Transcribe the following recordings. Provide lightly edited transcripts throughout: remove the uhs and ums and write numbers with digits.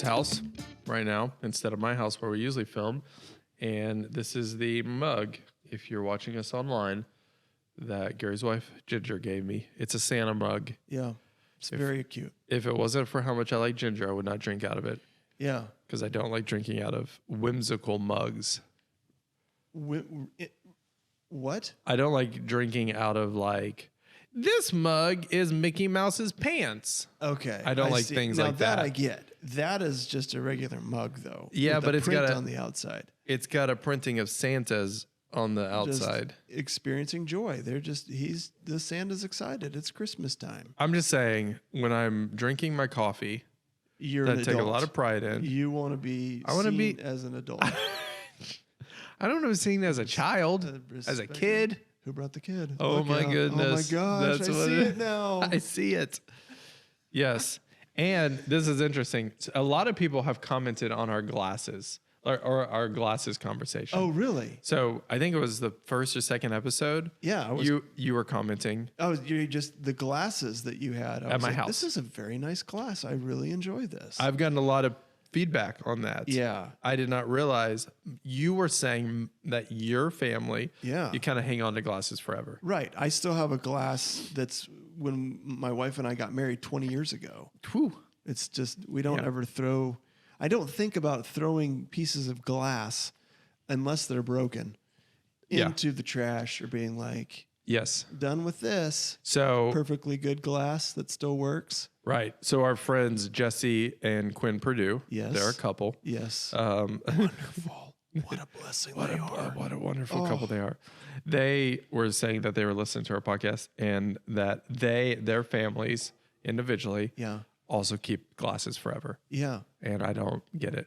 Gary's house right now instead of my house where we usually film. And this is the mug, if you're watching us online, that Gary's wife, Ginger, gave me. It's a Santa mug. Yeah. It's very cute. If it wasn't for how much I like ginger, I would not drink out of it. Yeah. Because I don't like drinking out of whimsical mugs. What? I don't like drinking out of like, this mug is Mickey Mouse's pants. Okay. I don't like things now like that. I get. That is just a regular mug, though. Yeah, with but a it's print got on the outside. It's got a printing of Santa's on the outside. Just experiencing joy. The Santa's excited. It's Christmas time. I'm just saying, when I'm drinking my coffee, You're that an I take a adult. lot of pride in. You want to be seen as an adult. I don't know, seen as a child, as a kid. Who brought the kid? Oh Look my out. goodness. Oh my gosh, That's I what see it- it now. I see it. Yes. And this is interesting. A lot of people have commented on our glasses or our glasses conversation. Oh, really? So I think it was the first or second episode. Yeah. You were commenting. You just the glasses that you had At my house. This is a very nice glass. I really enjoy this. I've gotten a lot of feedback on that. Yeah. I did not realize you were saying that your family, Yeah. you kind of hang on to glasses forever. Right. I still have a glass that's when my wife and I got married 20 years ago. Whew. It's just, we don't ever throw, I don't think about throwing pieces of glass unless they're broken into the trash or being like, Yes. done with this. So Perfectly good glass that still works. right. So our friends Jesse and Quinn Purdue, Yes. they're a couple. Yes. Wonderful. What a blessing they are. What a wonderful couple they are. They were saying that they were listening to our podcast and that their families individually Yeah. also keep glasses forever. Yeah. And I don't get it.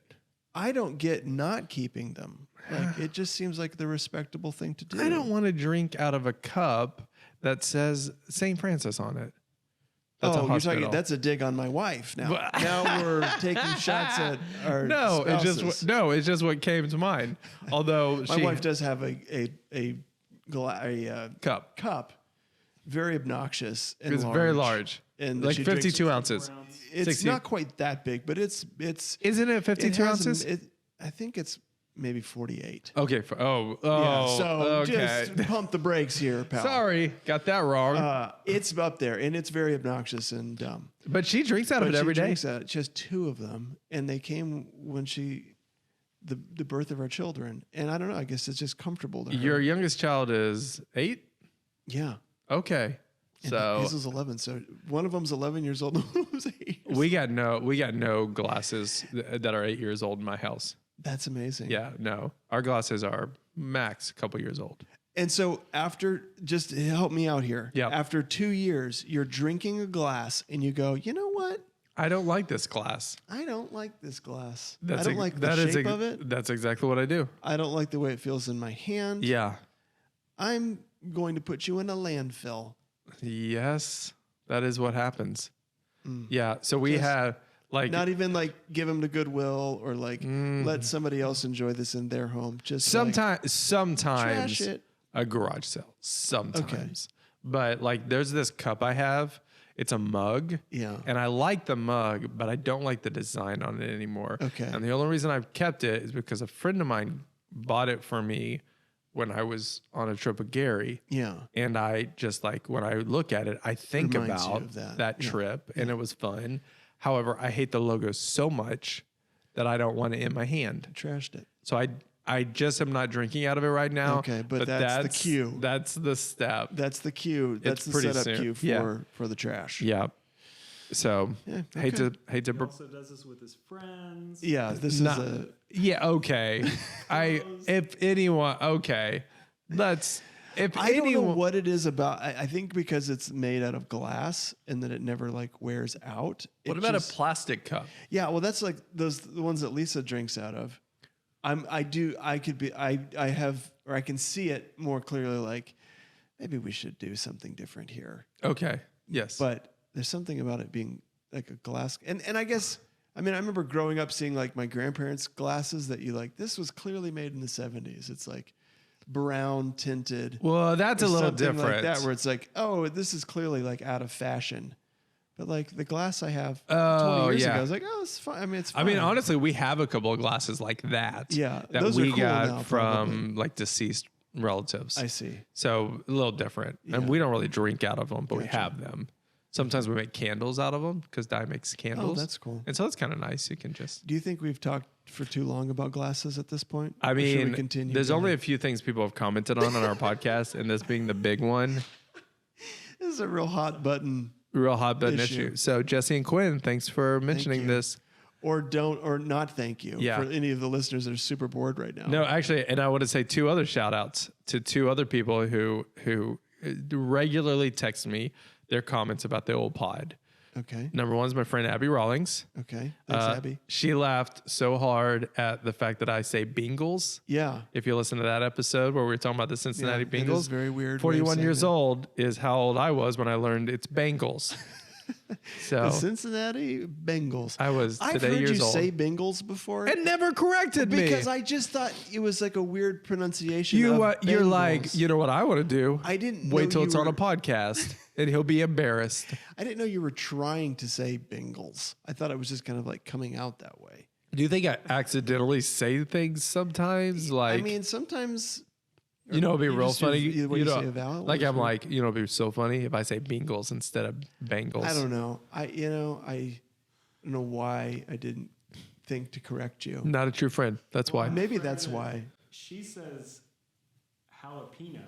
I don't get not keeping them. Like, it just seems like the respectable thing to do. I don't want to drink out of a cup that says St. Francis on it. That's a hospital. That's a dig on my wife now. Now we're taking shots at our spouses. It's just what came to mind. Although My wife does have a cup, very obnoxious and it's very large, and like she 52 drinks- ounces. It's 60. not quite that big, but it's. Isn't it 52 ounces? I think it's maybe 48. Okay. So okay. just pump the brakes here, pal. Sorry, got that wrong. It's up there, and it's very obnoxious and dumb. But she drinks out of it every day. She has 2 of them, and they came when the birth of our children. And I don't know. I guess it's just comfortable to her. Your youngest child is 8. Yeah. Okay. And So his is 11. So one of them's 11 years old, and one of them's 8. we got no glasses that are 8 years old in my house. That's amazing. Yeah, no. Our glasses are max a couple years old. And so just help me out here. Yeah. After 2 years, you're drinking a glass, and you go, you know what? I don't like this glass. I don't like this glass. I don't like the shape of it. That's exactly what I do. I don't like the way it feels in my hand. Yeah. I'm going to put you in a landfill. Yes, that is what happens. Yeah. So we have like Not even like give them to Goodwill or like let somebody else enjoy this in their home. Just sometimes trash it. a garage sale. Sometimes. But like there's this cup I have. It's a mug. Yeah. And I like the mug, but I don't like the design on it anymore. Okay. And the only reason I've kept it is because a friend of mine bought it for me when I was on a trip with Gary. Yeah. And I just like, when I look at it, I think Reminds you about of that Yeah. trip and it was fun. However, I hate the logo so much that I don't want it in my hand. Trashed it. So I just am not drinking out of it right now. Okay, but that's the cue. That's the step. That's the cue. That's the pretty setup soon. cue for the trash. Yeah. So Yeah, hate to He also does this with his friends. Yeah, this Not- is a yeah, okay. If anyone, okay. I don't know what it is about. I think because it's made out of glass and that it never like wears out. What it about just- a plastic cup? Yeah, well, that's like the ones that Lisa drinks out of. I can see it more clearly. Like maybe we should do something different here. Okay. Yes. But there's something about it being like a glass. And I guess, I mean, I remember growing up seeing like my grandparents' glasses that you like, this was clearly made in the 70s. It's like brown tinted. well, that's a or little something different. like that, where it's like, oh, this is clearly like out of fashion. But like the glass I have Oh, 20 years yeah. ago, I was like, oh, it's fine. I mean, it's fine. I mean, honestly, we have a couple of glasses like that. Yeah, that those are we cool got now, from probably. like deceased relatives. I see. So a little different, Yeah. and we don't really drink out of them, but we Gotcha. have them. Sometimes we make candles out of them because Di makes candles. Oh, that's cool. And so it's kind of nice. You can just. Do you think we've talked for too long about glasses at this point? I Or should we mean, continue there's going? only a few things people have commented on our podcast, and this being the big one, This is a real hot button. real hot button Issue. issue. So Jesse and Quinn, thanks for mentioning you. this. Or not thank you Yeah. for any of the listeners that are super bored right now. No, actually, and I want to say two other shout outs to two other people who regularly text me their comments about the old pod. Okay. Number one is my friend Abby Rawlings. Okay. Thanks, Abby. She laughed so hard at the fact that I say Bengals. Yeah. If you listen to that episode where we were talking about the Cincinnati Yeah, it Bengals, is very weird way of 41 saying years it. old is how old I was when I learned it's Bengals. So The Cincinnati Bengals. I was I've today heard years you old. say Bengals before. And never corrected me. Because I just thought it was like a weird pronunciation. You're of like, Bengals. you know what I want to do? I didn't wait know till you it's on were- a podcast and he'll be embarrassed. I didn't know you were trying to say Bengals. I thought it was just kind of like coming out that way. Do you think I accidentally say things sometimes? Like, I mean, sometimes you know, it'd be you real just funny. use- what You do you know, say, a vowel? like Or I'm something? like, you know, it'd be so funny if I say Bengals instead of Bengals. I don't know. I don't know why I didn't think to correct you. Not a true friend. That's why. Maybe that's why. She says jalapeno,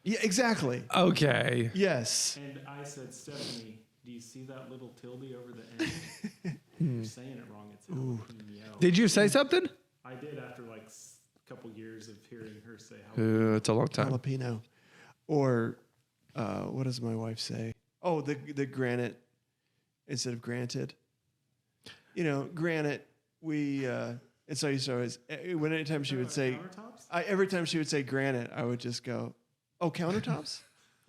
Yeah, exactly. Okay. Yes. and I said, Stephanie, do you see that little tilde over the end? You're saying it wrong. It's jalapeno. Did you say something? I did after like a couple years of hearing her say jalapeno. It's a long time. Jalapeno. Or what does my wife say? Oh, the granite instead of granted. You know, granite. We and so I used to always when anytime she would say Countertops? every time she would say granite, I would just go, "Oh, countertops."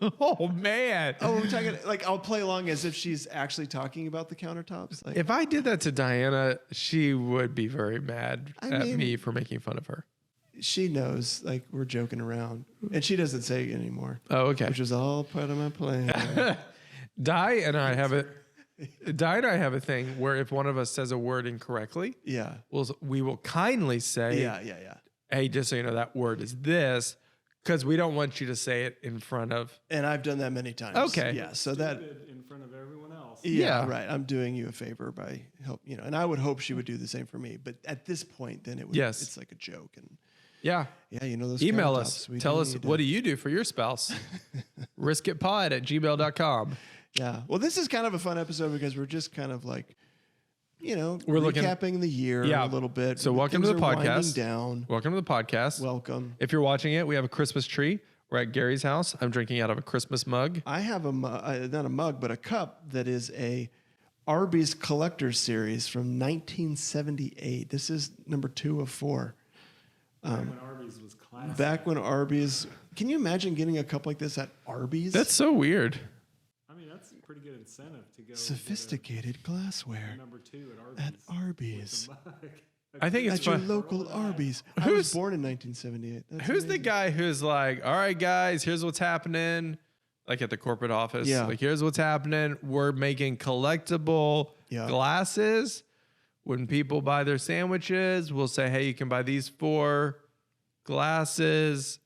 Oh man. Oh, I'm talking like I'll play along as if she's actually talking about the countertops. Like, If I did that to Diana, she would be very mad I at mean- me for making fun of her. she knows, like we're joking around, and she doesn't say it anymore, Oh, okay. which was all part of my plan. Di and I have a thing where if one of us says a word incorrectly, Yeah, we will kindly say, yeah. hey, just so you know, that word is this, because we don't want you to say it in front of. And I've done that many times. Okay. Yeah. So that. Stupid in front of everyone else. Yeah, Yeah. right. I'm doing you a favor by and I would hope she would do the same for me. But at this point, then it would. Yes. It's like a joke, and Yeah. yeah, those. Email countertops, us. we Tell do us, need what to- do you do for your spouse? riskitpod@gmail.com. Yeah. Well, this is kind of a fun episode because we're just kind of like, We're looking- recapping the year Yeah. a little bit. So welcome to Things the are winding podcast. Down. Welcome to the podcast. Welcome. If you're watching it, we have a Christmas tree. We're at Gary's house. I'm drinking out of a Christmas mug. I have not a mug, but a cup that is a Arby's Collector's Series from 1978. This is number 2 of 4. Back when Arby's was classic. Back when Arby's. Can you imagine getting a cup like this at Arby's? That's so weird. I mean, that's a pretty good incentive to go sophisticated glassware get a number 2 at at Arby's. Arby's. With a mug. I think it's At your fun. local Arby's. I was Who's- born in 1978. That's Who's the amazing. guy who's like, all right, guys, here's what's happening? Like at the corporate office. Yeah. Like, here's what's happening. We're making collectible Yeah. glasses. When people buy their sandwiches, we'll say, hey, you can buy these 4 glasses.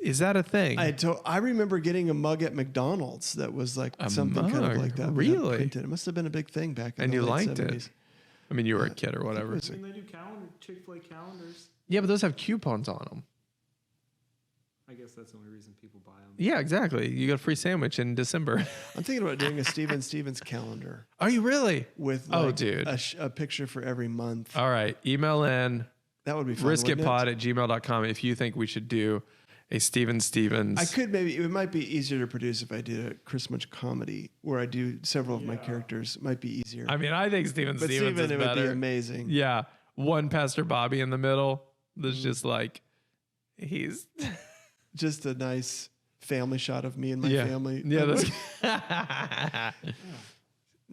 Is that a thing? I remember getting a mug at McDonald's that was like something kind of mug? like that. We had Really? printed. It must have been a big thing back in And the you late liked it. 70s. I mean, you were a kid or whatever. was- I mean, they do Chick-fil-A calendars. Yeah, but those have coupons on them. I guess that's the only reason people buy them. Yeah, exactly. You got a free sandwich in December. I'm thinking about doing a Steven Stevens calendar Are you really? with Oh, like dude. a picture for every month. All right. Email in That would be fun. wouldn't it? riskitpod@gmail.com if you think we should do a Steven Stevens. I could maybe it might be easier to produce if I did a Christmas comedy where I do several of my characters. It might be easier. I mean, I think Steven but Stevens Steven, is it would be better. amazing. Yeah. One Pastor Bobby in the middle. Mm-hmm. That's just like, he's. Just a nice family shot of me and my family. Yeah. That's,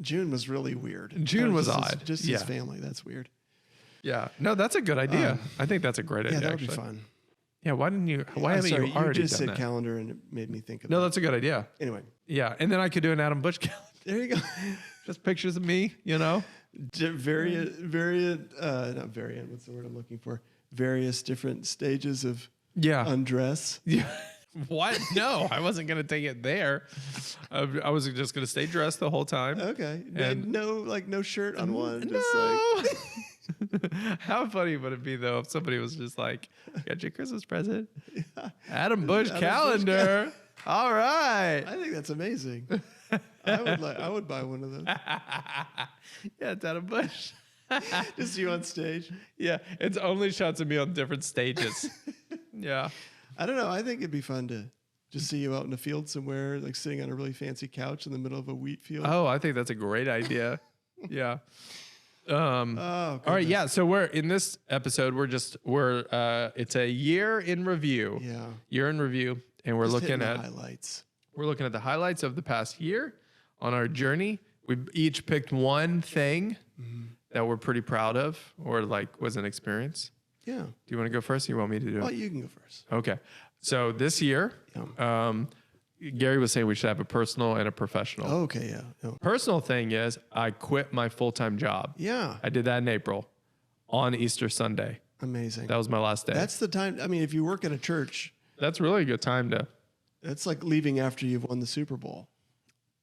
June was really weird. June Or was just odd. Just Yeah. his family. That's weird. yeah. No, that's a good idea. I think that's a great Yeah, idea. that would be actually. fun. Yeah. Why didn't you? Why I'm haven't sorry, you already just done said that? calendar and it made me think of No, that. that's a good idea. Anyway, Yeah. And then I could do an Adam Bush calendar. There you go. Just pictures of me, you know? Not variant. What's the word I'm looking for? Various different stages of Yeah. undress. Yeah. What? No, I wasn't going to take it there. I was just going to stay dressed the whole time. Okay. And- no shirt on one. Just No. How funny would it be though if somebody was just like, "Got your Christmas present, Adam Bush Adam Bush calendar." All right. I think that's amazing. I would buy one of those. Yeah, it's Adam Bush. Just you on stage. Yeah, it's only shots of me on different stages. Yeah. I don't know. I think it'd be fun to just see you out in the field somewhere, like sitting on a really fancy couch in the middle of a wheat field. Oh, I think that's a great idea. Yeah. Oh, All right. Yeah. So we're in this episode. It's a year in review. Yeah. Year in review, and we're Just looking hitting the at highlights. We're looking at the highlights of the past year on our journey. We each picked one thing that we're pretty proud of or like was an experience. Yeah. Do you want to go first or you want me to do Well, it? you can go first. Okay. So this year, Gary was saying we should have a personal and a professional. Oh, okay. Yeah. No. Personal thing is I quit my full-time job. Yeah. I did that in April on Easter Sunday. Amazing. That was my last day. That's the time. I mean, if you work at a church, That's really a good time to. that's like leaving after you've won the Super Bowl.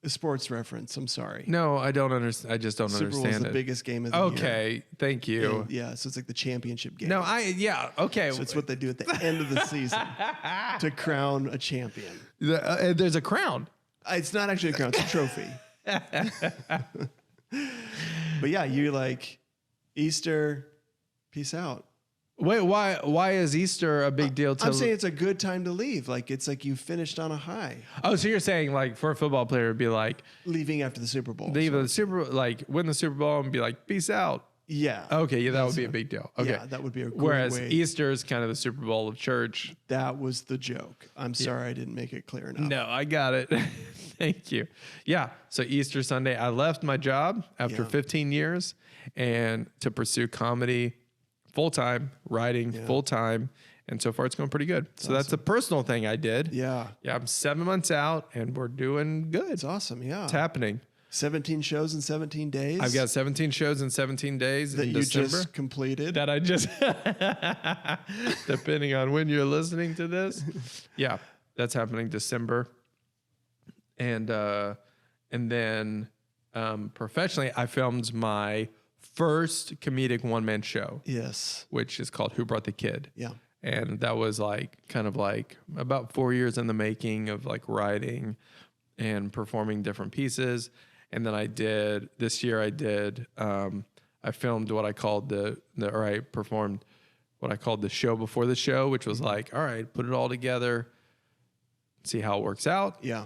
A sports reference. I'm sorry. No, I don't understand. I just don't Super Bowl is understand the it. biggest game of the year. Okay. Thank you. And, yeah. So it's like the championship game. No, okay. So it's what they do at the end of the season to crown a champion. There's a crown. It's not actually a crown, it's a trophy. But yeah, you're like, Easter, peace out. Wait, why is Easter a big deal? I'm saying it's a good time to leave. Like, it's like you finished on a high. Oh, so you're saying like for a football player, it'd be like Leaving after the Super Bowl. leave the Super, like win the Super Bowl and be like peace out. Yeah. Okay, yeah, that would be a big deal. Okay, Yeah, that would be a great whereas way. Easter is kind of the Super Bowl of church. That was the joke. I'm sorry I didn't make it clear enough. No, I got it. Thank you. Yeah, so Easter Sunday, I left my job after Yeah. 15 years and to pursue comedy full time, writing full time, and so far it's going pretty good. So that's a personal thing I did. Yeah. Yeah, I'm 7 months out and we're doing good. It's awesome. Yeah. It's happening. 17 shows in 17 days. I've got 17 shows in 17 days that in you December. just completed. That I just, depending on when you're listening to this. Yeah, that's happening December. And then professionally, I filmed my first comedic one-man show, Yes. which is called Who Brought the Kid? Yeah. And that was like kind of like about 4 years in the making of like writing and performing different pieces. And then this year I filmed what I called I performed what I called the show before the show, which was like, all right, put it all together, see how it works out. Yeah.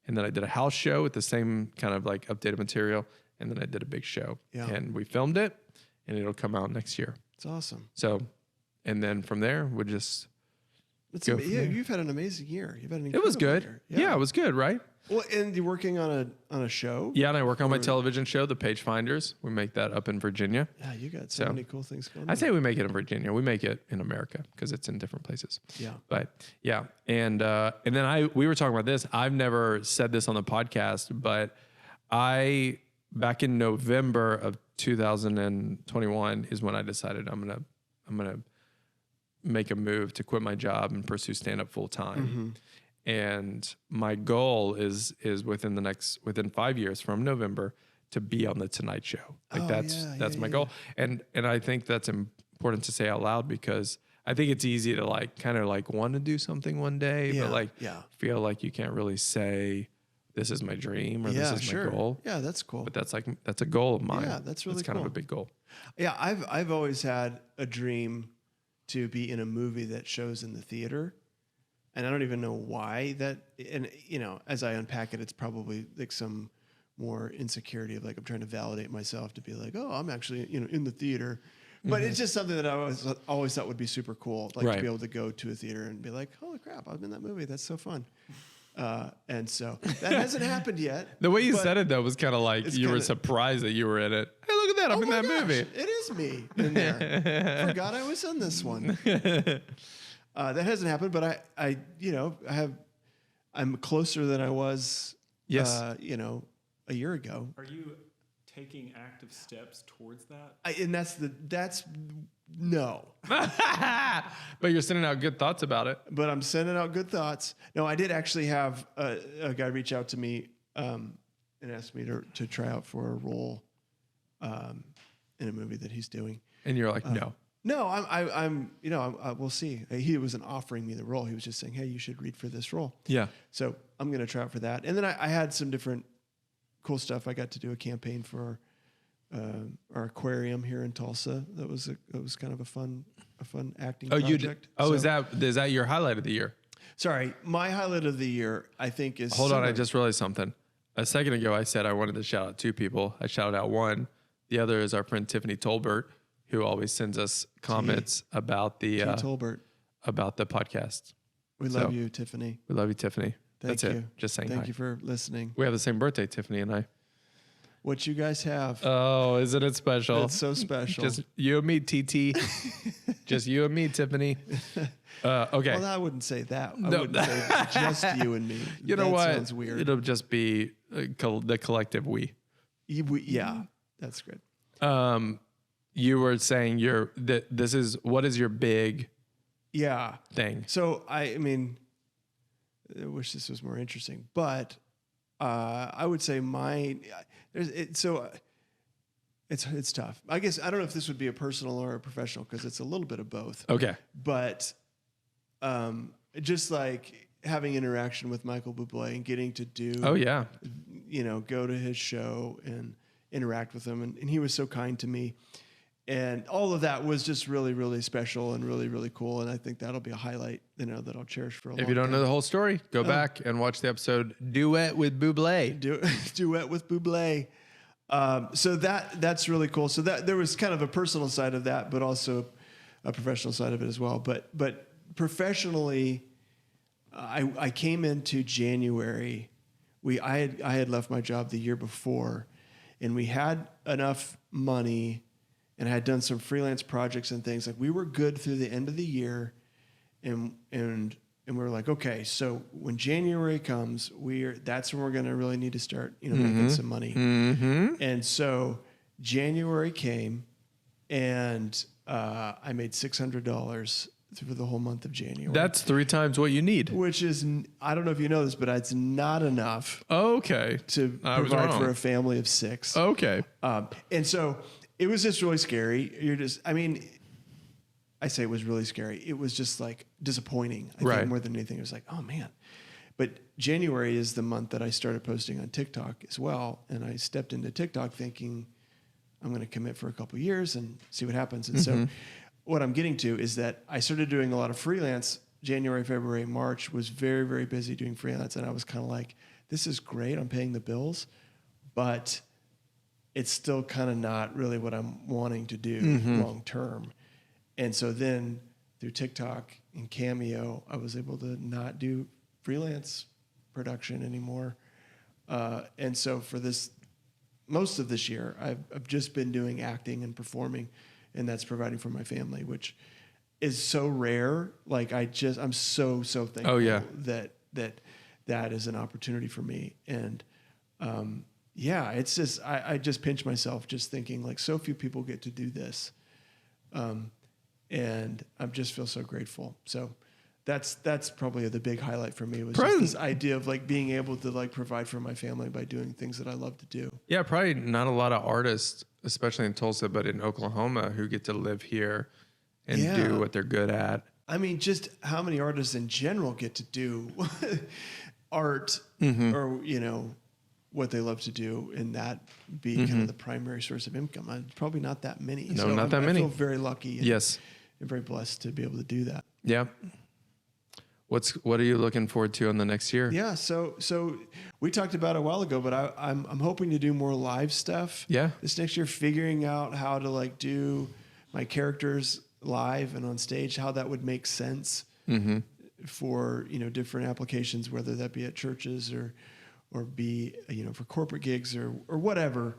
And then I did a house show with the same kind of like updated material. And then I did a big show. Yeah. And we filmed it and it'll come out next year. It's awesome. So, and then from there, we'll just go from there. You've had an amazing year. You've had an It was incredible good. year. Yeah, it was good, right? Well, and you're working on a show. Yeah, and I work on my television show, The Page Finders. We make that up in Virginia. Yeah, you got so many cool things going on. I say we make it in Virginia. We make it in America because it's in different places. Yeah. But yeah, and then we were talking about this. I've never said this on the podcast, but back in November of 2021 is when I decided I'm gonna make a move to quit my job and pursue stand-up full time. Mm-hmm. And my goal is within 5 years from November to be on the Tonight Show. Like that's my goal. And I think that's important to say out loud because I think it's easy to like kind of like want to do something one day, but like feel like you can't really say this is my dream or this is my goal. Yeah, that's cool. But that's a goal of mine. Yeah, that's really kind of cool. a big goal. Yeah, I've always had a dream to be in a movie that shows in the theater. And I don't even know why that, and you know, as I unpack it, it's probably like some more insecurity of like, I'm trying to validate myself to be like, oh, I'm actually, in the theater. But it's just something that I always thought would be super cool. Like to be able to go to a theater and be like, holy crap, I'm in that movie. That's so fun. And so that hasn't happened yet. The way you said it though was kind of like you were surprised that you were in it. Hey, look at that! I'm in that movie. It is me in there. Forgot I was in this one. That hasn't happened, but I'm closer than I was. Yes. a year ago. Are you taking active steps towards that? That's no. But you're sending out good thoughts about it. But I'm sending out good thoughts. No, I did actually have a guy reach out to me and ask me to try out for a role in a movie that he's doing. And you're like, no. No, I'm we'll see. He wasn't offering me the role. He was just saying, hey, you should read for this role. Yeah. So I'm going to try out for that. And then I had some different cool stuff. I got to do a campaign for our aquarium here in Tulsa. That was kind of a fun acting project. Is that your highlight of the year? Sorry, my highlight of the year, I think, is... Hold on, I just realized something. A second ago, I said I wanted to shout out two people. I shouted out one. The other is our friend Tiffany Tolbert, who always sends us comments about the podcast. We love you, Tiffany. We love you, Tiffany. Thank you. It. Just saying Thank hi. you for listening. We have the same birthday, Tiffany and I. What you guys have. Oh, isn't it special? It's so special. Just you and me, TT. Just you and me, Tiffany. Okay. Well, I wouldn't say that. I wouldn't say just you and me. You know what? Sounds weird. It'll just be the collective we. Yeah, that's good. You were saying what is your big thing? So I mean, I wish this was more interesting, but I would say it's tough. I guess I don't know if this would be a personal or a professional because it's a little bit of both. Okay. But just like having interaction with Michael Bublé and getting to do, go to his show and interact with him, and he was so kind to me. And all of that was just really, really special and really, really cool. And I think that'll be a highlight, that I'll cherish for a long time. If you don't know the whole story, go back and watch the episode Duet with Bublé. Duet with Bublé. So that's really cool. So that there was kind of a personal side of that, but also a professional side of it as well. But professionally, I came into January. I had left my job the year before, and we had enough money. And I had done some freelance projects and things. Like we were good through the end of the year, and we were like, okay, so when January comes, that's when we're going to really need to start, making some money. Mm-hmm. And so January came, and I made $600 through the whole month of January. That's 3 times what you need. Which is, I don't know if you know this, but it's not enough. Okay. To provide for a family of 6. Okay. And so it was just really scary. I say it was really scary. It was just like disappointing. I think more than anything, it was like, oh man. But January is the month that I started posting on TikTok as well. And I stepped into TikTok thinking I'm going to commit for a couple of years and see what happens. And so what I'm getting to is that I started doing a lot of freelance. January, February, March was very, very busy doing freelance. And I was kind of like, this is great. I'm paying the bills, but it's still kind of not really what I'm wanting to do long term. And so then through TikTok and Cameo, I was able to not do freelance production anymore. And so for most of this year, I've just been doing acting and performing, and that's providing for my family, which is so rare. Like I'm so thankful that is an opportunity for me. And, it's just, I just pinch myself just thinking like so few people get to do this. And I just feel so grateful. So that's probably the big highlight for me was just this idea of like being able to like provide for my family by doing things that I love to do. Yeah. Probably not a lot of artists, especially in Tulsa, but in Oklahoma who get to live here and do what they're good at. I mean, just how many artists in general get to do art or, what they love to do, and that be kind of the primary source of income. Probably not that many. No, not that many. I feel very lucky. And very blessed to be able to do that. Yeah. What are you looking forward to in the next year? Yeah. So we talked about it a while ago, but I'm hoping to do more live stuff. Yeah. This next year, figuring out how to like do my characters live and on stage, how that would make sense for, different applications, whether that be at churches or be, for corporate gigs or whatever,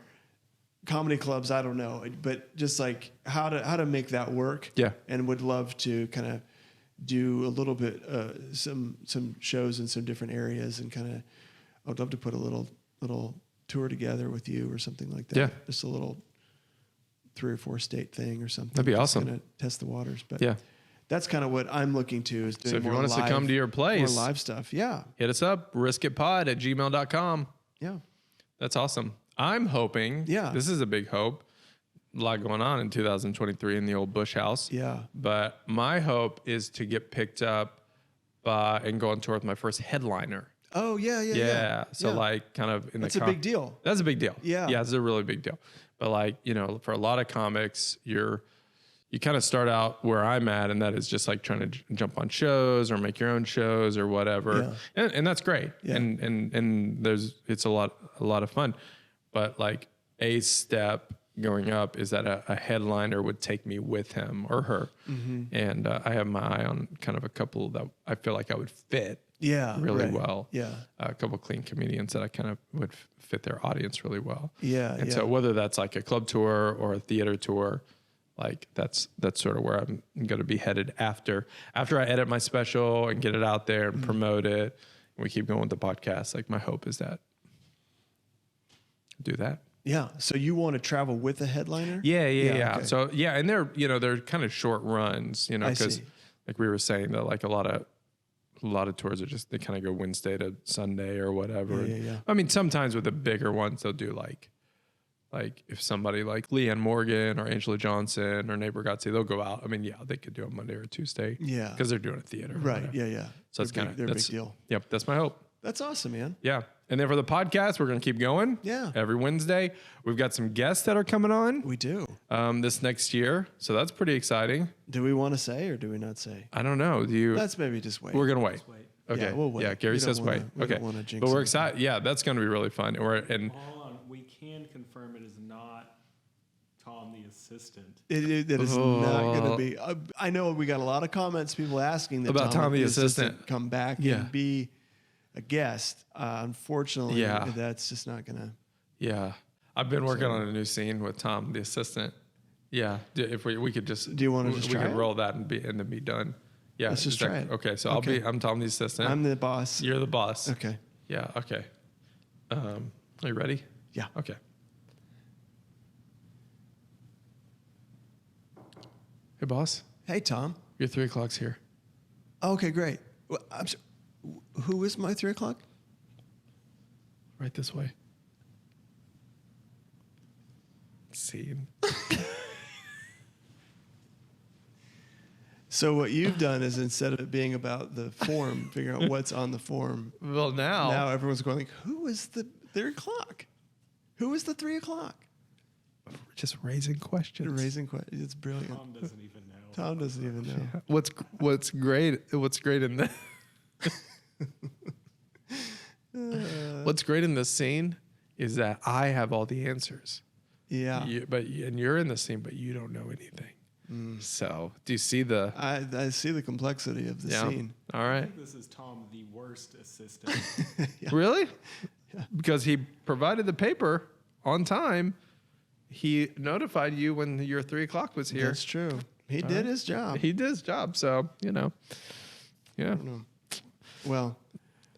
comedy clubs, I don't know, but just like how to make that work. Yeah. And would love to kind of do a little bit, some shows in some different areas, and kind of, I would love to put a little tour together with you or something like that. Yeah. Just a little 3 or 4 state thing or something. That'd be Just awesome. gonna test the waters. But Yeah. that's kind of what I'm looking to is doing So if you more want us to come to your place, more live stuff. Yeah. hit us up, riskitpod@gmail.com. Yeah. That's awesome. I'm hoping, Yeah. this is a big hope, a lot going on in 2023 in the old Bush house. Yeah. But my hope is to get picked up and go on tour with my first headliner. Oh, yeah. So Yeah. like kind of in That's the a big deal. That's a big deal. Yeah. Yeah, it's a really big deal. But like, for a lot of comics, you kind of start out where I'm at, and that is just like trying to jump on shows or make your own shows or whatever. Yeah. And that's great. Yeah. And it's a lot of fun. But like a step going up is that a headliner would take me with him or her. Mm-hmm. And I have my eye on kind of a couple that I feel like I would fit really well. Yeah. A couple clean comedians that I kind of would fit their audience really well. Yeah. And so whether that's like a club tour or a theater tour, like that's sort of where I'm going to be headed after I edit my special and get it out there and promote it. And we keep going with the podcast. Like my hope is that do that. Yeah. So you want to travel with a headliner? Yeah. Okay. So yeah, and they're kind of short runs, I because see. like we were saying that like a lot of tours are just, they kind of go Wednesday to Sunday or whatever. Yeah. I mean, sometimes with the bigger ones, they'll do like if somebody like Leanne Morgan or Angela Johnson or Neighbor Gotzi, they'll go out. I mean, yeah, they could do a Monday or Tuesday. Yeah. Because they're doing a theater. or Right. whatever. Yeah. So it's kind of, they're a big deal. Yep. That's my hope. That's awesome, man. Yeah. And then for the podcast, we're going to keep going. Yeah. Every Wednesday. We've got some guests that are coming on We do. this next year. So that's pretty exciting. Do we want to say or do we not say? I don't know. Let's maybe just wait. We're going to wait. Just wait. Okay. Yeah, we'll wait. Yeah. Gary We don't says wanna- wait. we Okay. don't wanna jinx But we're anything. excited. Yeah. That's going to be really fun. And Hold on. We can confirm it is not Tom the assistant. It is not going to be. I know we got a lot of comments, people asking that About Tom the assistant. come back Yeah. and be a guest. Unfortunately, Yeah. that's just not going to. yeah. I've been working on a new scene with Tom, the assistant. Yeah. If we could just, Do you wanna just we try could it? roll that and then be done. Yeah. Let's just try it. Okay. So Okay. I'm Tom, the assistant. I'm the boss. You're the boss. Okay. Yeah. Okay. Are you ready? Yeah. Okay. Hey, boss. Hey, Tom. Your 3 o'clock's here. Okay, great. Well, who is my 3 o'clock? Right this way. Scene. So what you've done is instead of it being about the form, figure out what's on the form. Well, Now everyone's going like, who is the 3 o'clock? Who is the 3 o'clock? we're just raising questions. Raising questions. It's brilliant. Tom doesn't even know. Tom doesn't even know. What's great in the what's great in this scene is that I have all the answers. Yeah. And you're in the scene, but you don't know anything. So do you see the? I see the complexity of the scene. All I right. think this is Tom the worst assistant. Really? Because he provided the paper on time. He notified you when your 3 o'clock was here. That's true. He did his job. He did his job. So, yeah. Well,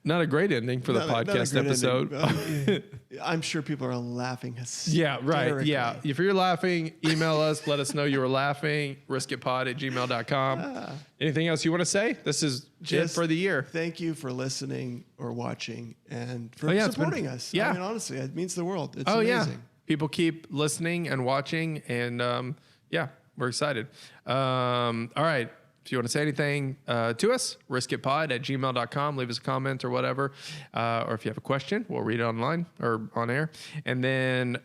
Not a great ending for the not a podcast great episode. ending. I'm sure people are laughing Yeah, right. hysterically. Yeah. If you're laughing, email us. Let us know you were laughing. riskitpod@gmail.com. Anything else you want to say? This is it for the year. Thank you for listening or watching and for it's been- supporting us. yeah. I mean, honestly, it means the world. It's Oh, amazing. yeah. People keep listening and watching. And we're excited. All right. If you want to say anything to us, riskitpod@gmail.com. Leave us a comment or whatever. Or if you have a question, we'll read it online or on air. And then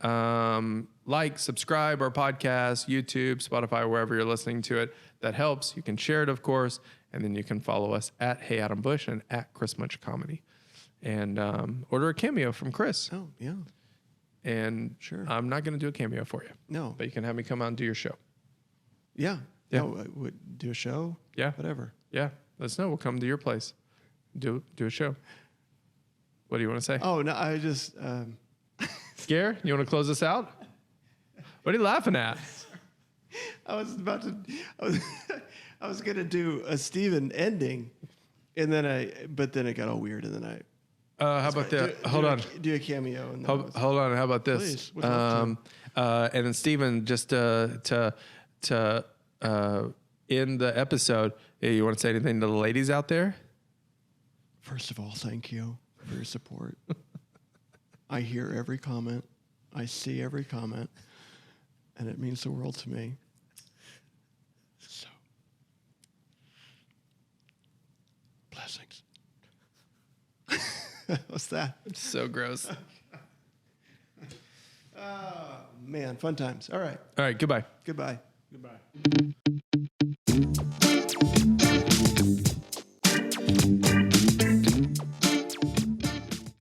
subscribe our podcast, YouTube, Spotify, wherever you're listening to it. That helps. You can share it, of course. And then you can follow us at Hey Adam Bush and at Chris Munch Comedy. And order a cameo from Chris. Oh, yeah. And Sure. I'm not going to do a cameo for you. No. But you can have me come out and do your show. Yeah. Yeah. No, would do a show. Yeah. Whatever. Yeah. Let us know. We'll come to your place. Do a show. What do you want to say? Oh, no, I just, Gare, you want to close us out? What are you laughing at? I was about to, I was going to do a Steven ending and then but then it got all weird and then How about the? Hold on. Do a cameo. And Hold on. How about this? Please, would love And then Steven, just to end the episode, you want to say anything to the ladies out there? First of all, thank you for your support. I hear every comment. I see every comment. And it means the world to me. So, blessings. What's that? So gross. Oh, man, fun times. All right. All right. Goodbye. Goodbye. Goodbye.